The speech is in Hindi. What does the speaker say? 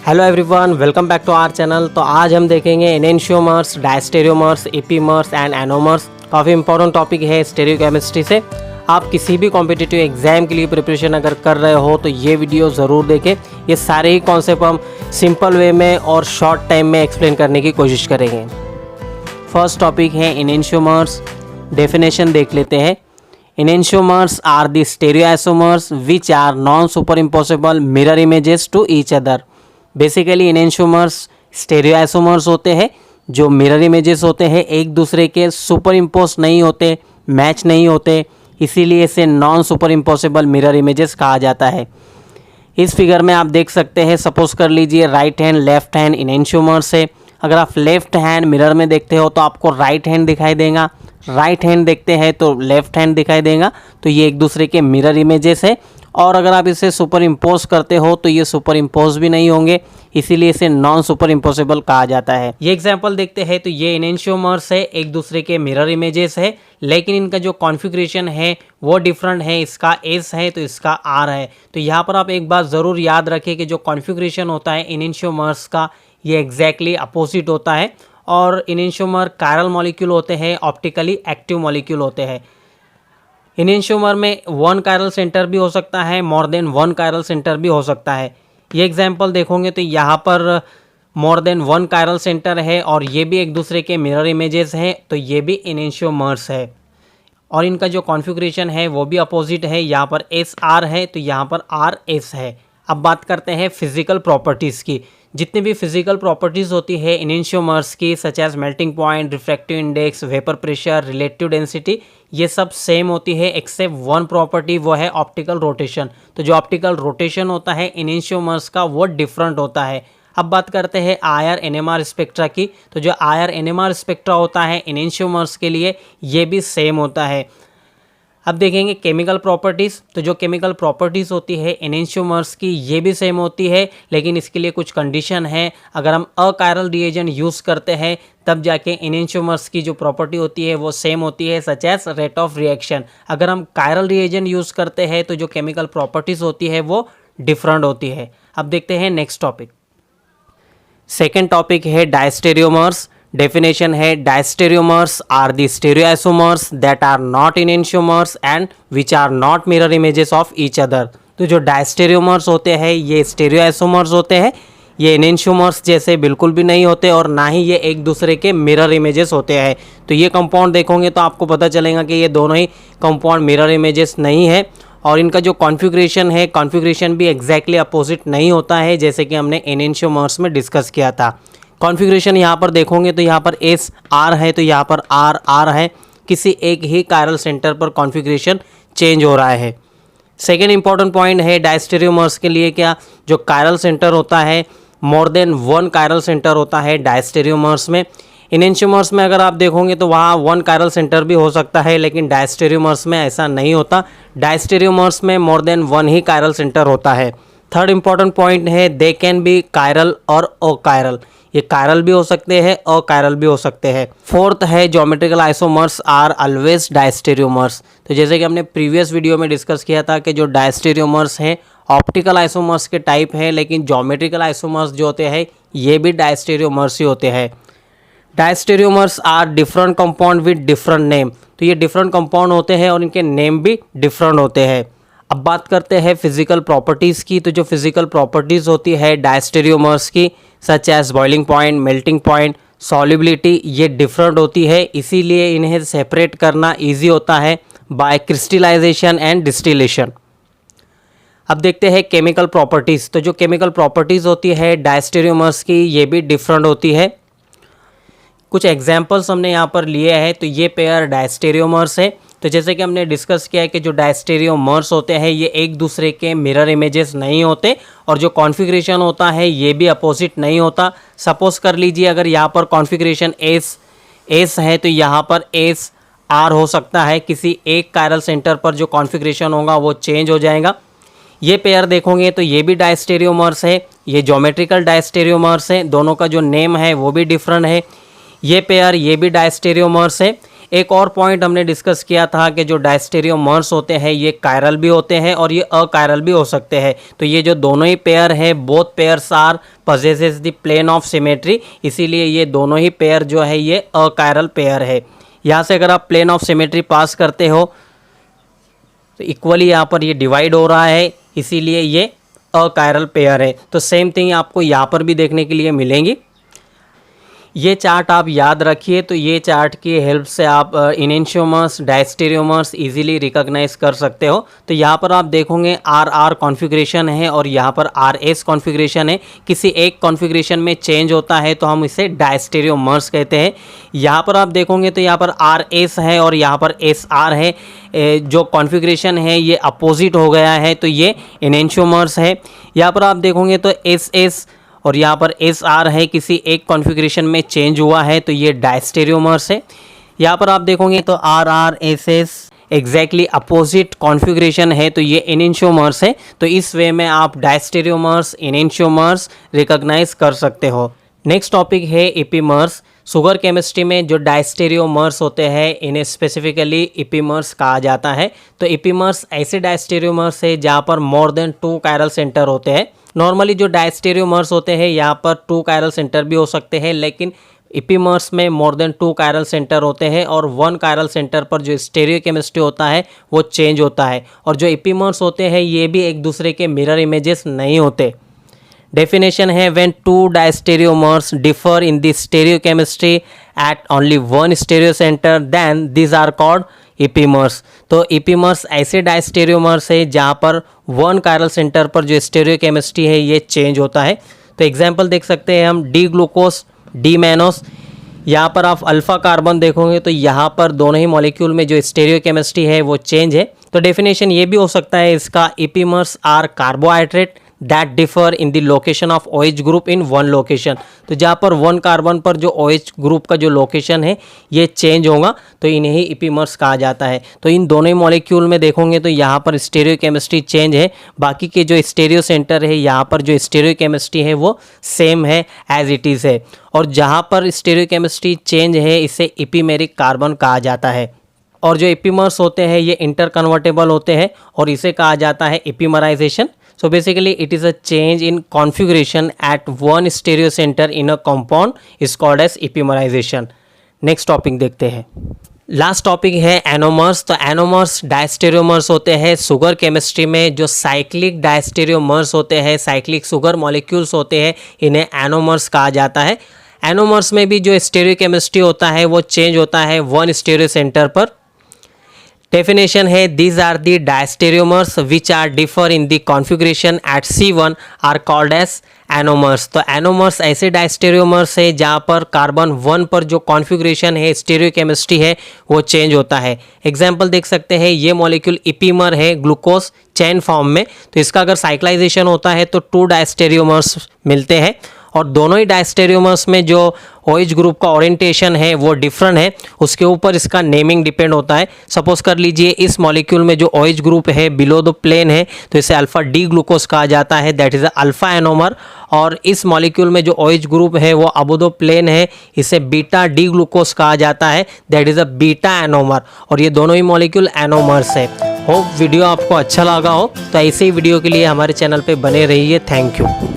Hello everyone, welcome back to our channel. तो आज हम देखेंगे enantiomers, diastereomers, epimers and anomers. काफ़ी इंपॉर्टेंट टॉपिक है स्टेरियोकेमिस्ट्री से। आप किसी भी कॉम्पिटिटिव एग्जाम के लिए प्रिपरेशन अगर कर रहे हो तो ये वीडियो ज़रूर देखें। ये सारे ही कॉन्सेप्ट हम सिंपल वे में और शॉर्ट टाइम में एक्सप्लेन करने की कोशिश करेंगे। फर्स्ट टॉपिक है एनेंशियोमर्स। डेफिनेशन देख लेते हैं। Enantiomers are the stereoisomers which are non super impossible mirror images to each other. Basically enantiomers stereoisomers होते हैं जो मिरर इमेजेस होते हैं, एक दूसरे के सुपर इम्पोज नहीं होते, मैच नहीं होते, इसीलिए इसे non super impossible mirror images कहा जाता है। इस फिगर में आप देख सकते हैं, सपोज कर लीजिए right hand left hand enantiomers है। अगर आप लेफ्ट हैंड मिरर में देखते हो तो आपको राइट हैंड दिखाई देगा, राइट हैंड देखते हैं तो लेफ्ट हैंड दिखाई देगा। तो ये एक दूसरे के मिरर इमेजेस है। और अगर आप इसे सुपर इम्पोज करते हो तो ये सुपर इम्पोज भी नहीं होंगे, इसीलिए इसे नॉन सुपर इम्पोसिबल कहा जाता है। ये एग्जांपल देखते हैं तो ये एनेंशियोमर्स है, एक दूसरे के मिरर इमेजेस है, लेकिन इनका जो कॉन्फ़िगरेशन है वो डिफरेंट है। इसका एस है तो इसका आर है। तो यहाँ पर आप एक बात ज़रूर याद रखें कि जो कॉन्फ़िगरेशन होता है एनेंशियोमर्स का, ये एग्जैक्टली अपोजिट होता है। और एनेंशियोमर कायरल मॉलिक्यूल होते हैं, ऑप्टिकली एक्टिव मॉलिक्यूल होते हैं। एनेंशियोमर में वन कायरल सेंटर भी हो सकता है, more than one chiral centre भी हो सकता है। ये एग्जांपल देखोगे तो यहाँ पर more than one chiral centre है और ये भी एक दूसरे के मिरर इमेजेस हैं, तो ये भी एनेंशियोमर्स है। और इनका जो कॉन्फ़िगरेशन है वो भी अपोजिट है। यहाँ पर एस आर है तो यहाँ पर आर एस है। अब बात करते हैं फिजिकल प्रॉपर्टीज़ की। जितनी भी फिजिकल प्रॉपर्टीज़ होती है एनेंशियोमर्स की, such as melting point, refractive index, vapour pressure, relative density, ये सब सेम होती है एक्सेप्ट वन प्रॉपर्टी, वो है ऑप्टिकल रोटेशन। तो जो ऑप्टिकल रोटेशन होता है एनेंशियोमर्स का वो डिफरेंट होता है। अब बात करते हैं आईआर एनएमआर स्पेक्ट्रा की। तो जो आईआर एनएमआर स्पेक्ट्रा होता है एनेंशियोमर्स के लिए ये भी सेम होता है। अब देखेंगे केमिकल प्रॉपर्टीज़। तो जो केमिकल प्रॉपर्टीज़ होती है एनेंशियोमर्स की ये भी सेम होती है, लेकिन इसके लिए कुछ कंडीशन है। अगर हम अकायरल रिएजेंट यूज़ करते हैं तब जाके एनेंशियोमर्स की जो प्रॉपर्टी होती है वो सेम होती है, such as rate of reaction. अगर हम कायरल रिएजेंट यूज़ करते हैं तो जो केमिकल प्रॉपर्टीज़ होती है वो डिफरेंट होती है। अब देखते हैं नेक्स्ट टॉपिक। सेकेंड टॉपिक है डायस्टेरियोमर्स। डेफिनेशन है diastereomers are the stereoisomers that are not enantiomers and which are not mirror images of each other. तो जो डायस्टेरियोमर्स होते हैं ये स्टेरियोआइसोमर्स होते हैं, ये एनेंशियोमर्स जैसे बिल्कुल भी नहीं होते और ना ही ये एक दूसरे के मिरर इमेजेस होते हैं। तो ये कंपाउंड देखोगे तो आपको पता चलेगा कि ये दोनों ही कंपाउंड मिरर इमेजेस नहीं है। और इनका जो कॉन्फ़िगरेशन है, कॉन्फ़िगरेशन भी एग्जैक्टली अपोजिट नहीं होता है, जैसे कि हमने एनेंशियोमर्स में डिस्कस किया था। कॉन्फ़िगरेशन यहाँ पर देखोगे तो यहाँ पर एस आर है तो यहाँ पर आर आर है। किसी एक ही कायरल सेंटर पर कॉन्फ़िगरेशन चेंज हो रहा है। सेकेंड इंपॉर्टेंट पॉइंट है डायस्टेरियोमर्स के लिए क्या, जो कायरल सेंटर होता है more than one chiral centre होता है डायस्टेरियोमर्स में। एनेंशियोमर्स में अगर आप देखोगे तो वहाँ वन कायरल सेंटर भी हो सकता है, लेकिन डायस्टेरियोमर्स में ऐसा नहीं होता। डायस्टेरियोमर्स में मोर देन वन ही कायरल सेंटर होता है। थर्ड इंपॉर्टेंट पॉइंट है दे कैन बी कायरल और अकायरल। ये कायरल भी हो सकते हैं, अकायरल भी हो सकते हैं। फोर्थ है geometrical isomers are always diastereomers. तो जैसे कि हमने प्रीवियस वीडियो में डिस्कस किया था कि जो डायस्टेरियोमर्स हैं ऑप्टिकल आइसोमर्स के टाइप है, लेकिन ज्योमेट्रिकल आइसोमर्स जो होते हैं ये भी डायस्टेरियोमर्स ही होते हैं। Diastereomers are different compound with different name. तो ये डिफरेंट कंपाउंड होते हैं और इनके नेम भी डिफरेंट होते हैं। अब बात करते हैं फिजिकल प्रॉपर्टीज़ की। तो जो फिजिकल प्रॉपर्टीज़ होती है डायस्टेरियोमर्स की, such as boiling point, melting point, solubility, ये डिफरेंट होती है, इसीलिए इन्हें सेपरेट करना ईजी होता है बाय क्रिस्टलाइजेशन एंड डिस्टिलेशन। अब देखते हैं केमिकल प्रॉपर्टीज़। तो जो केमिकल प्रॉपर्टीज़ होती है डायस्टेरियोमर्स की ये भी डिफरेंट होती है। कुछ एग्जाम्पल्स हमने यहाँ पर लिए हैं। तो ये पेयर डायस्टेरियोमर्स है। तो जैसे कि हमने डिस्कस किया है कि जो डायस्टेरियोमर्स होते हैं ये एक दूसरे के मिरर इमेजेस नहीं होते और जो कॉन्फ़िगरेशन होता है ये भी अपोजिट नहीं होता। सपोज कर लीजिए अगर यहाँ पर कॉन्फ़िगरेशन एस है तो यहाँ पर एस आर हो सकता है। किसी एक कायरल सेंटर पर जो कॉन्फ़िगरेशन होगा वो चेंज हो जाएगा। ये पेयर देखोगे तो ये भी डायस्टेरियोमर्स है, ये ज्योमेट्रिकल डायस्टेरियोमर्स है, दोनों का जो नेम है वो भी डिफरेंट है। ये पेयर ये भी डायस्टेरियोमर्स है। एक और पॉइंट हमने डिस्कस किया था कि जो डायस्टेरियोमर्स होते हैं ये कायरल भी होते हैं और ये अकायरल भी हो सकते हैं। तो ये जो दोनों ही पेयर है, both pairs are possesses the plane of symmetry, इसीलिए ये दोनों ही पेयर जो है ये अकायरल पेयर है। यहाँ से अगर आप प्लेन ऑफ सिमेट्री पास करते हो तो इक्वली यहाँ पर ये डिवाइड हो रहा है, इसीलिए ये अकायरल पेयर है। तो सेम थिंग आपको यहाँ पर भी देखने के लिए मिलेंगी। ये चार्ट आप याद रखिए, तो ये चार्ट की हेल्प से आप एनेंशियोमर्स, डायस्टेरियोमर्स इजीली रिकॉग्नाइज कर सकते हो। तो यहाँ पर आप देखोगे आर कॉन्फ़िगरेशन है और यहाँ पर RS कॉन्फ़िगरेशन है। किसी एक कॉन्फ़िगरेशन में चेंज होता है तो हम इसे डायस्टेरियोमर्स कहते हैं। यहाँ पर आप देखोगे तो यहाँ पर RS है और यहाँ पर SR है। जो कॉन्फ़िगरेशन है ये अपोजिट हो गया है, तो ये एनेंशियोमर्स है। यहाँ पर आप देखोगे तो SS और यहाँ पर SR है, किसी एक कॉन्फ़िगरेशन में चेंज हुआ है तो ये डायस्टेरियोमर्स है। यहाँ पर आप देखोगे तो RR SS exactly opposite configuration है तो ये एनेंशियोमर्स है। तो इस वे में आप डायस्टेरियोमर्स, एनेंशियोमर्स रिकॉग्नाइज कर सकते हो। नेक्स्ट टॉपिक है एपीमर्स। शुगर केमिस्ट्री में जो डायस्टेरियोमर्स होते हैं इन्हें स्पेसिफिकली एपीमर्स कहा जाता है। तो एपीमर्स ऐसे डायस्टेरियोमर्स है जहाँ पर मोर देन 2 कायरल सेंटर होते हैं। नॉर्मली जो डायस्टेरियोमर्स होते हैं यहाँ पर 2 कायरल सेंटर भी हो सकते हैं, लेकिन एपीमर्स में मोर देन 2 कायरल सेंटर होते हैं और 1 कायरल सेंटर पर जो स्टेरियोकेमिस्ट्री होता है वो चेंज होता है। और जो एपीमर्स होते हैं ये भी एक दूसरे के मिरर इमेजेस नहीं होते। डेफिनेशन है when 2 diastereomers differ in the stereochemistry at only 1 stereo centre then these are called epimers. तो एपीमर्स ऐसे डायस्टेरियोमर्स है जहाँ पर 1 कायरल सेंटर पर जो स्टेरियोकेमिस्ट्री है ये चेंज होता है। तो एग्जांपल देख सकते हैं हम डी ग्लूकोस, डी मैनोस। यहाँ पर आप अल्फ़ा कार्बन देखोगे तो यहाँ पर दोनों ही मॉलिक्यूल में जो स्टेरियोकेमिस्ट्री है वो चेंज है। तो डेफिनेशन ये भी हो सकता है इसका, epimers are carbohydrate that differ in the location of OH group in 1 location. तो जहाँ पर 1 कार्बन पर जो OH ग्रुप का जो लोकेशन है ये चेंज होगा तो इन्हें ही एपीमर्स कहा जाता है। तो इन दोनों ही मॉलिक्यूल में देखोगे तो यहाँ पर स्टेरियोकेमिस्ट्री चेंज है, बाकी के जो स्टेरियो सेंटर है यहाँ पर जो स्टेरियोकेमिस्ट्री है वो सेम है, एज इट इज़ है। और जहाँ पर स्टेरियोकेमिस्ट्री चेंज है इसे एपीमेरिक कार्बन कहा जाता है। और जो एपीमर्स होते हैं ये इंटर कन्वर्टेबल होते हैं और इसे कहा जाता है एपीमराइजेशन। So basically it is a change in configuration at one stereo center in a compound is called as epimerization. Next topic देखते हैं। लास्ट टॉपिक है एनोमर्स। तो एनोमर्स डायस्टेरियोमर्स होते हैं। शुगर केमिस्ट्री में जो साइक्लिक डायस्टेरियोमर्स होते हैं, साइक्लिक शुगर मॉलिक्यूल्स होते हैं, इन्हें एनोमर्स कहा जाता है। एनोमर्स में भी जो स्टेरियोकेमिस्ट्री होता है वो चेंज होता है 1 स्टेरियो सेंटर पर। डेफिनेशन है these are the diastereomers which are differ in the configuration at C1 are called as anomers. तो एनोमर्स ऐसे डायस्टेरियोमर्स है जहाँ पर कार्बन 1 पर जो कॉन्फ़िगरेशन है, स्टेरियोकेमिस्ट्री है वो चेंज होता है। एग्जाम्पल देख सकते हैं, ये मॉलिक्यूल एपीमर है ग्लूकोज चेन फॉर्म में, तो इसका अगर साइक्लाइजेशन होता है तो 2 डायस्टेरियोमर्स मिलते हैं और दोनों ही डायस्टेरियोमर्स में जो OH ग्रुप का ओरिएंटेशन है वो डिफरेंट है, उसके ऊपर इसका नेमिंग डिपेंड होता है। सपोज कर लीजिए इस मॉलिक्यूल में जो OH ग्रुप है बिलो द प्लेन है तो इसे अल्फा डी ग्लूकोज कहा जाता है, दैट इज़ अल्फा एनोमर। और इस मॉलिक्यूल में जो OH ग्रुप है वो अबो द प्लेन है, इसे बीटा डी ग्लूकोज कहा जाता है, that is a beta anomer. और ये दोनों ही मॉलिक्यूल एनोमर्स है। होप वीडियो आपको अच्छा लगा हो, तो ऐसे ही वीडियो के लिए हमारे चैनल पे बने रहिए। Thank you.